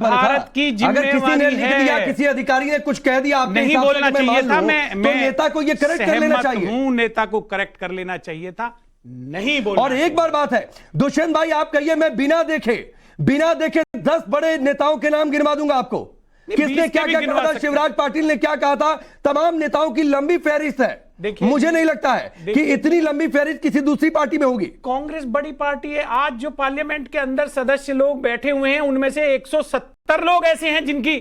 भारत की जिम्मेवारी है। अगर किसी ने लिख दिया, किसी अधिकारी ने कुछ कह दिया, आपने नहीं बोलना चाहिए था। तो नेता को ये करेक्ट कर लेना चाहिए। नेता को करेक्ट कर लेना चाहिए था, नहीं बोलना। और एक बार बात है दुष्यंत भाई, आप कहिए मैं बिना देखे 10 बड़े नेताओं के नाम गिनवा दूंगा आपको। किसने क्या क्या कहा था, शिवराज पाटिल ने क्या कहा था, तमाम नेताओं की लंबी फहरिस्त है। मुझे नहीं लगता है कि इतनी लंबी फहरिस्त किसी दूसरी पार्टी में होगी। कांग्रेस बड़ी पार्टी है। आज जो पार्लियामेंट के अंदर सदस्य लोग बैठे हुए हैं, उनमें से 170 लोग ऐसे हैं जिनकी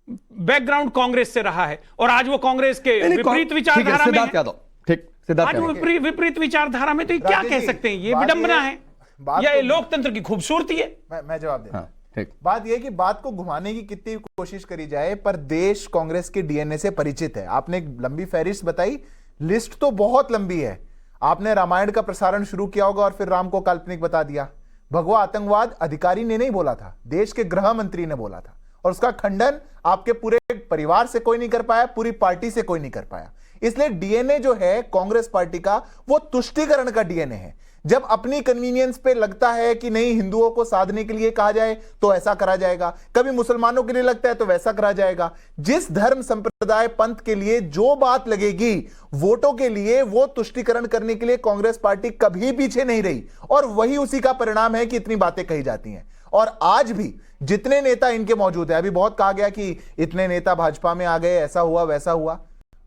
बैकग्राउंड कांग्रेस से रहा है, और आज वो कांग्रेस के विपरीत विचारधारा में आज वो विपरीत विचारधारा में, तो क्या कह सकते हैं, ये विडंबना है या ये लोकतंत्र की खूबसूरती है? मैं जवाब देता हूं। बात यह कि बात को घुमाने की कितनी कोशिश करी जाए, पर देश कांग्रेस के डीएनए से परिचित है। आपने एक लंबी फहरिस्त बताई, लिस्ट तो बहुत लंबी है। आपने रामायण का प्रसारण शुरू किया होगा और फिर राम को काल्पनिक बता दिया। भगवा आतंकवाद अधिकारी ने नहीं बोला था, देश के गृह मंत्री ने बोला था, और उसका खंडन आपके पूरे परिवार से कोई नहीं कर पाया, पूरी पार्टी से कोई नहीं कर पाया। इसलिए डीएनए जो है कांग्रेस पार्टी का, वो तुष्टीकरण का डीएनए है। जब अपनी कन्वीनियंस पे लगता है कि नहीं, हिंदुओं को साधने के लिए कहा जाए तो ऐसा करा जाएगा, कभी मुसलमानों के लिए लगता है तो वैसा करा जाएगा। जिस धर्म संप्रदाय पंथ के लिए जो बात लगेगी वोटों के लिए, वो तुष्टीकरण करने के लिए कांग्रेस पार्टी कभी पीछे नहीं रही, और वही उसी का परिणाम है कि इतनी बातें कही जाती हैं। और आज भी जितने नेता इनके मौजूद है, अभी बहुत कहा गया कि इतने नेता भाजपा में आ गए, ऐसा हुआ वैसा हुआ।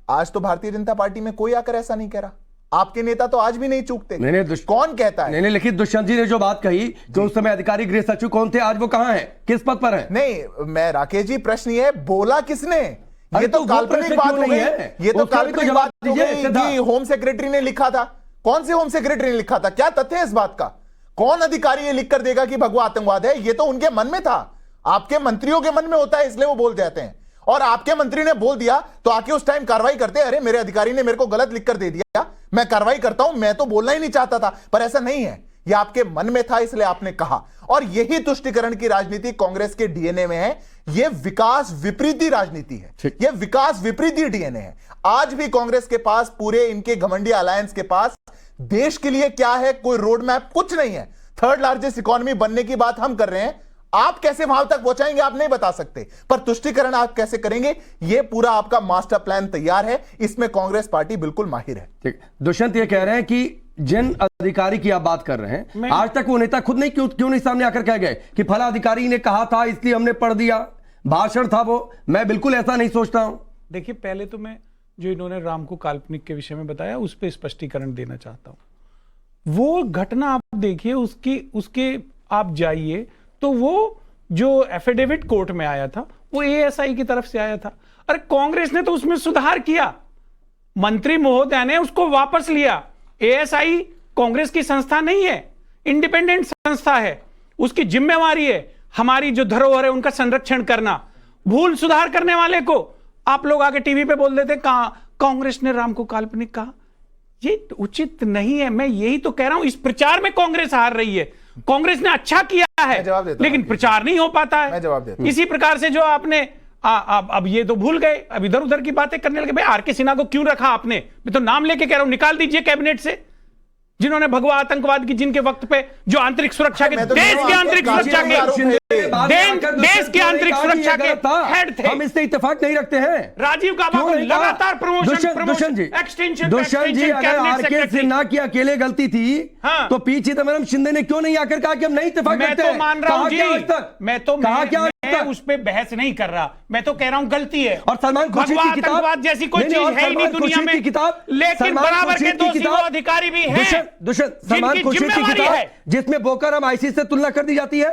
आज तो भारतीय जनता पार्टी में कोई आकर ऐसा नहीं कह रहा। आपके नेता तो आज भी नहीं चूकते। कौन कहता है? नहीं, लेकिन दुष्यंत जी ने जो बात कही कि उस समय अधिकारी गृह सचिव कौन थे, आज वो कहां हैं, किस पद पर हैं? नहीं, मैं राकेश जी, प्रश्न ये है, बोला किसने? ये तो काल्पनिक बात हो गई। ये तो काल्पनिक बात हो गई कि होम सेक्रेटरी ने लिखा था। कौन से होम सेक्रेटरी ने लिखा था? क्या तथ्य है इस बात का? कौन अधिकारी ये लिख कर देगा कि भगवा आतंकवाद है? ये तो उनके मन में था, आपके मंत्रियों के मन में होता है, इसलिए वो बोल जाते हैं। और आपके मंत्री ने बोल दिया तो आके उस टाइम कार्रवाई करते, अरे मेरे अधिकारी ने मेरे को गलत लिखकर दे दिया, मैं कार्रवाई करता हूं, मैं तो बोलना ही नहीं चाहता था। पर ऐसा नहीं है, यह आपके मन में था इसलिए आपने कहा। और यही तुष्टीकरण की राजनीति कांग्रेस के डीएनए में है। यह विकास विपरीती राजनीति है, यह विकास विपरीती डीएनए है। आज भी कांग्रेस के पास, पूरे इनके घमंडी अलायंस के पास देश के लिए क्या है, कोई रोड मैप कुछ नहीं है। थर्ड लार्जेस्ट इकोनॉमी बनने की बात हम कर रहे हैं, आप कैसे वहां तक पहुंचाएंगे आप नहीं बता सकते, पर तुष्टीकरण आप कैसे करेंगे, यह पूरा आपका मास्टर प्लान तैयार है। इसमें कांग्रेस पार्टी बिल्कुल माहिर है। ठीक, दुष्यंत ये कह रहे हैं कि जिन अधिकारी की आप बात कर रहे हैं, आज तक वो नेता खुद नहीं क्यों नहीं सामने आकर कह गए कि फला अधिकारी ने कहा था इसलिए हमने पढ़ दिया, भाषण था वो? मैं बिल्कुल ऐसा नहीं सोचता हूं। देखिए, पहले तो मैं जो इन्होंने राम को काल्पनिक के विषय में बताया, उस पर स्पष्टीकरण देना चाहता हूं। वो घटना आप देखिए, उसके आप जाइए तो वो जो एफिडेविट कोर्ट में आया था वो एएसआई की तरफ से आया था। अरे कांग्रेस ने तो उसमें सुधार किया, मंत्री महोदय ने उसको वापस लिया। एएसआई कांग्रेस की संस्था नहीं है, इंडिपेंडेंट संस्था है, उसकी जिम्मेवारी है हमारी जो धरोहर है उनका संरक्षण करना। भूल सुधार करने वाले को आप लोग आके टीवी पे बोल देते कांग्रेस ने राम को काल्पनिक कहा, ये उचित नहीं है। मैं यही तो कह रहा हूं, इस प्रचार में कांग्रेस हार रही है। कांग्रेस ने अच्छा किया है लेकिन प्रचार नहीं हो पाता है। मैं जवाब देता हूं। इसी प्रकार से जो आपने अब ये तो भूल गए, अब इधर उधर की बातें करने लगे। भाई आरके सिन्हा को क्यों रखा आपने? मैं तो नाम लेके कह रहा हूं, निकाल दीजिए कैबिनेट से, जिन्होंने भगवा आतंकवाद की, जिनके वक्त पे जो आंतरिक सुरक्षा के, देश की आंतरिक सुरक्षा के, देश की आंतरिक सुरक्षा के हेड थे। हम इससे इत्तेफाक नहीं रखते हैं। राजीव गाबा को लगातार प्रमोशन एक्सटेंशन अगर आरके सिन्हा की अकेले गलती थी तो पी चिदम्बरम शिंदे ने क्यों नहीं आकर कहा कि हम नहीं इत्तेफाक करते? मैं तो मान रहा हूं जी, मैं उस पर बहस नहीं कर रहा, मैं तो कह रहा हूं गलती है। और सलमान खुर्शीद की किताब जैसी कोई चीज है ही नहीं दुनिया में, लेकिन बराबर के दोषी वो अधिकारी भी हैं सलमान खुर्शीद की किताब जिसमें बोकर हम आईसी से तुलना कर दी जाती है।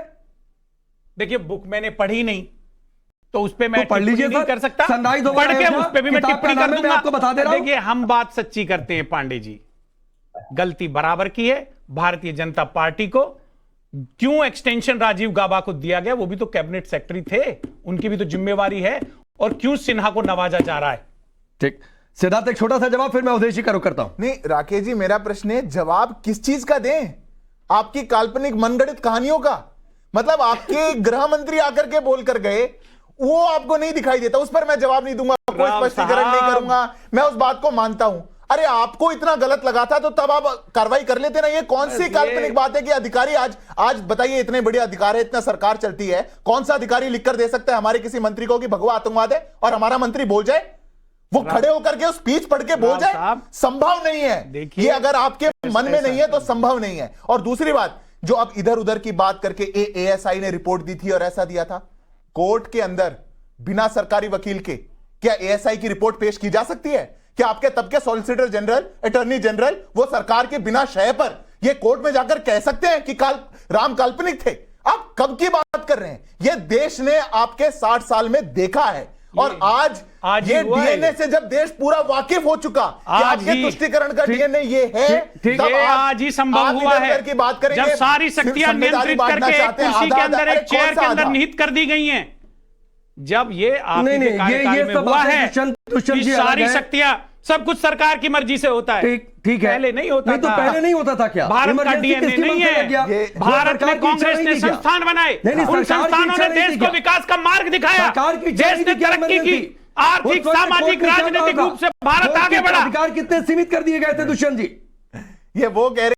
देखिए, बुक मैंने पढ़ी नहीं तो उस पे मैं पढ़ लीजिए, नहीं कर सकता, पढ़ के उस पे भी मैं टिप्पणी कर दूंगा। आपको बता दे रहा हूं, देखिए हम बात सच्ची करते हैं पांडे जी, गलती बराबर की है। भारतीय जनता पार्टी को क्यों एक्सटेंशन राजीव गाबा को दिया गया, वो भी तो कैबिनेट सेक्रेटरी थे, उनकी भी तो जिम्मेवारी है। और क्यों सिन्हा को नवाजा जा रहा है? ठीक, सिद्धार्थ एक छोटा सा जवाब, फिर मैं उद्देश्य का रुख करता हूं। नहीं राकेश जी, मेरा प्रश्न है जवाब किस चीज का दें? आपकी काल्पनिक मनगढ़ंत कहानियों का? मतलब आपके गृह मंत्री आकर के बोल कर गए, वो आपको नहीं दिखाई देता, उस पर मैं जवाब नहीं दूंगा, कोई स्पष्टीकरण नहीं करूंगा, मैं उस बात को मानता हूं। अरे आपको इतना गलत लगा था तो तब आप कार्रवाई कर लेते ना। ये कौन सी काल्पनिक बात है कि अधिकारी आज बताइए, इतने बड़े अधिकार है, इतना सरकार चलती है, कौन सा अधिकारी लिखकर दे सकता है हमारे किसी मंत्री को कि भगवा आतंकवाद है और हमारा मंत्री बोल जाए, वो खड़े होकर के स्पीच पढ़ के बोल जाए? संभव नहीं है। ये अगर आपके मन में नहीं है तो संभव नहीं है। और दूसरी बात, जो अब इधर उधर की बात करके एएसआई ने रिपोर्ट दी थी और ऐसा दिया था, कोर्ट के अंदर बिना सरकारी वकील के क्या एएसआई की रिपोर्ट पेश की जा सकती है? क्या आपके तब के सॉलिसिटर जनरल, अटॉर्नी जनरल, वो सरकार के बिना शय पर ये कोर्ट में जाकर कह सकते हैं कि राम काल्पनिक थे? आप कब की बात कर रहे हैं? ये देश ने आपके 60 साल में देखा है। और आज ये डीएनए से जब देश पूरा वाकिफ हो चुका कि आपके तुष्टिकरण का डीएनए ये है, तब आज ही संभव हुआ है की बात करेंगे, जब सारी शक्तियां नियंत्रित करके एक कुर्सी के अंदर, एक चेयर के अंदर निहित कर दी गई हैं। जब ये आपके कार्यकाल में हुआ है कि सारी शक्तियां, सब कुछ सरकार की मर्जी से होता है। ठीक है, पहले नहीं होता था। तो पहले नहीं होता था क्या? भारत का डीएनए नहीं है। भारत में कांग्रेस ने संस्थान बनाए, उन संस्थानों ने देश को विकास का मार्ग दिखाया, देश ने तरक्की की, आर्थिक, सामाजिक, राजनीतिक रूप से भारत आगे बढ़ा। अधिकार कितने सीमित कर दिए गए थे दुष्यंत जी? ये वो कह रहे